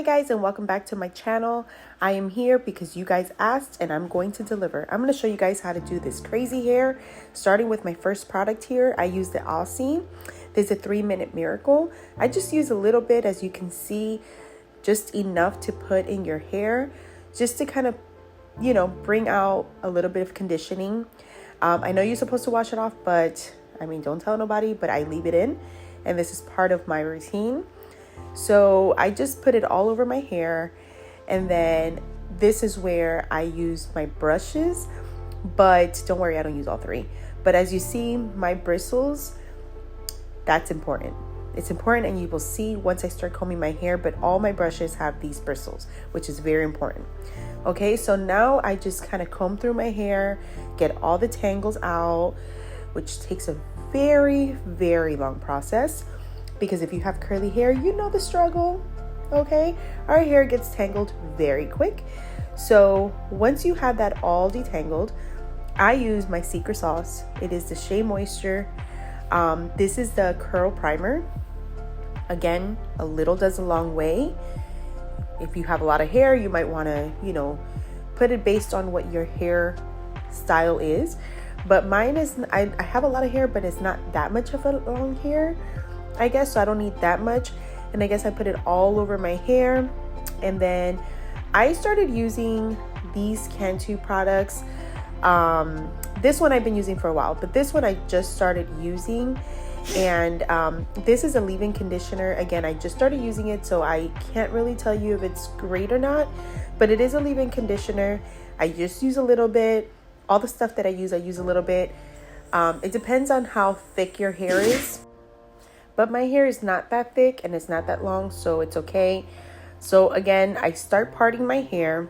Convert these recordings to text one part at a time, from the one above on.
guys, and welcome back to my channel. I am here because you guys asked and I'm going to deliver. I'm going to show you guys how to do this crazy hair, starting with my first product here. I use the Aussie. There's a 3-minute miracle. I just use a little bit, as you can see, just enough to put in your hair, just to kind of, bring out a little bit of conditioning. I know you're supposed to wash it off, but I mean, don't tell nobody, but I leave it in, and this is part of my routine. So I just put it all over my hair, and then this is where I use my brushes, but don't worry, I don't use all three. But as you see, my bristles, that's important. It's important, and you will see once I start combing my hair, but all my brushes have these bristles, which is very important. Okay, so now I just kind of comb through my hair, get all the tangles out, which takes a very, very long process. Because if you have curly hair, you know the struggle, okay? Our hair gets tangled very quick. So once you have that all detangled, I use my secret sauce. It is the Shea Moisture. This is the curl primer. Again, a little does a long way. If you have a lot of hair, you might want to, put it based on what your hair style is. But mine is, I have a lot of hair, but it's not that much of a long hair, I guess, so I don't need that much. And I guess I put it all over my hair. And then I started using these Cantu products. This one I've been using for a while, but this one I just started using. And this is a leave-in conditioner. Again, I just started using it, so I can't really tell you if it's great or not, but it is a leave-in conditioner. I just use a little bit. All the stuff that I use a little bit. It depends on how thick your hair is. But my hair is not that thick and it's not that long, so it's okay. So again, I start parting my hair.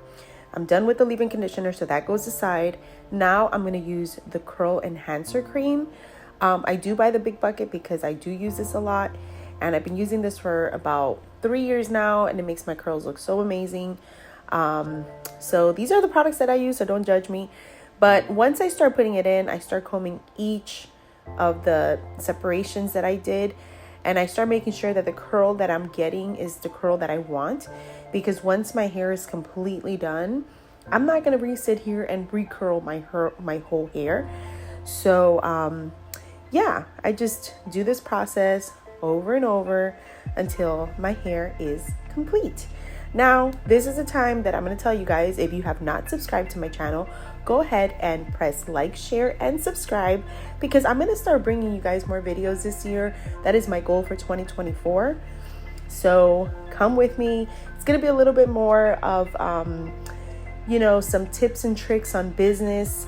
I'm done with the leave-in conditioner, so that goes aside. Now I'm going to use the Curl Enhancer Cream. I do buy the big bucket because I do use this a lot. And I've been using this for about 3 years now, and it makes my curls look so amazing. So these are the products that I use, so don't judge me. But once I start putting it in, I start combing each of the separations that I did. And I start making sure that the curl that I'm getting is the curl that I want. Because once my hair is completely done, I'm not going to re-sit here and re-curl my whole hair. So, yeah, I just do this process over and over until my hair is complete. Now, this is a time that I'm going to tell you guys, if you have not subscribed to my channel, go ahead and press like, share, and subscribe, because I'm going to start bringing you guys more videos this year. That is my goal for 2024. So come with me. It's going to be a little bit more of, some tips and tricks on business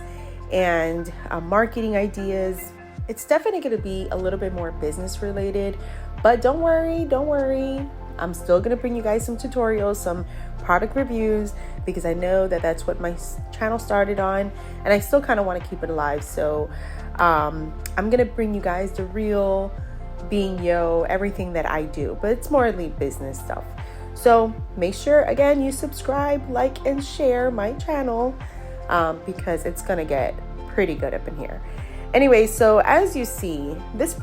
and marketing ideas. It's definitely going to be a little bit more business related, but don't worry. I'm still going to bring you guys some tutorials, some product reviews, because I know that that's what my channel started on, and I still kind of want to keep it alive. So I'm going to bring you guys the real being everything that I do, but it's more like business stuff. So make sure, again, you subscribe, like, and share my channel, because it's going to get pretty good up in here. Anyway, so as you see, this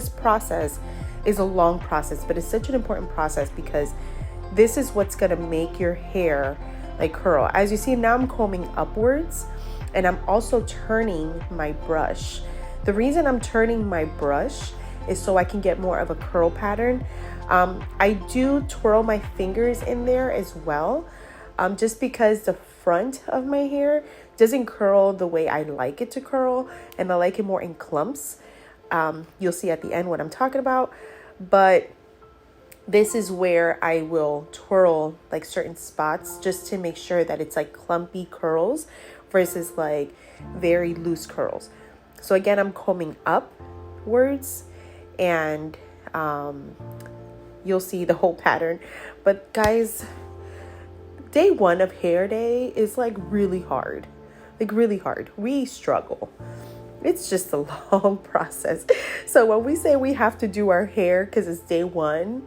process is a long process, but it's such an important process because this is what's going to make your hair like curl. As you see, now I'm combing upwards, and I'm also turning my brush. The reason I'm turning my brush is so I can get more of a curl pattern. I do twirl my fingers in there as well, just because the front of my hair doesn't curl the way I like it to curl, and I like it more in clumps. You'll see at the end what I'm talking about, but this is where I will twirl like certain spots just to make sure that it's like clumpy curls versus like very loose curls. So again, I'm combing upwards, and you'll see the whole pattern. But guys, day one of hair day is like really hard. We struggle. It's just a long process. So when we say we have to do our hair because it's day one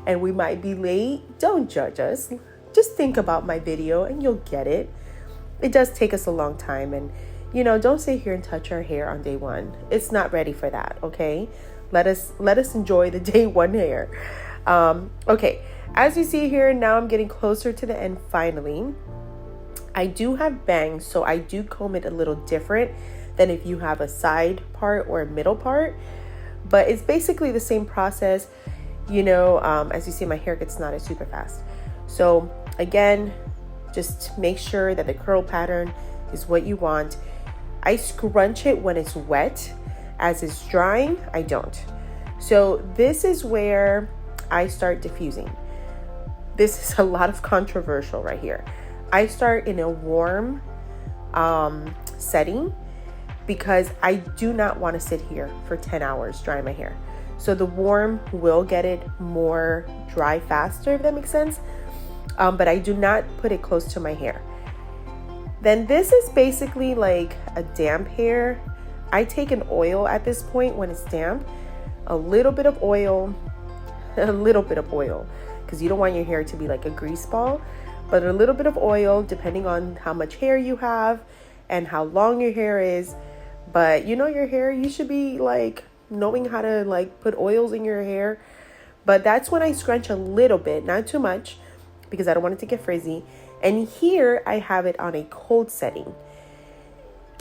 and we might be late, don't judge us. Just think about my video and you'll get it. It does take us a long time, and don't sit here and touch our hair on day one. It's not ready for that, okay? Let us enjoy the day one hair. Okay, as you see here, now I'm getting closer to the end finally. I do have bangs, so I do comb it a little different than if you have a side part or a middle part, but it's basically the same process. You know, as you see, my hair gets knotted super fast. So again, just make sure that the curl pattern is what you want. I scrunch it when it's wet. As it's drying, I don't. So this is where I start diffusing. This is a lot of controversial right here. I start in a warm setting because I do not want to sit here for 10 hours drying my hair. So the warm will get it more dry faster, if that makes sense. But I do not put it close to my hair. Then this is basically like a damp hair. I take an oil at this point when it's damp, a little bit of oil, because you don't want your hair to be like a grease ball, but a little bit of oil depending on how much hair you have and how long your hair is. But you know, your hair, you should be like knowing how to like put oils in your hair. But that's when I scrunch a little bit, not too much, because I don't want it to get frizzy. And here I have it on a cold setting.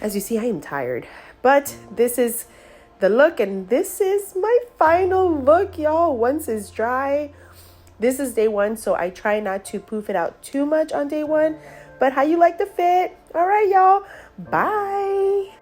As you see, I am tired, but this is the look, and this is my final look, y'all. Once it's dry, this is day one, so I try not to poof it out too much on day one. But how you like the fit? All right, y'all. Bye.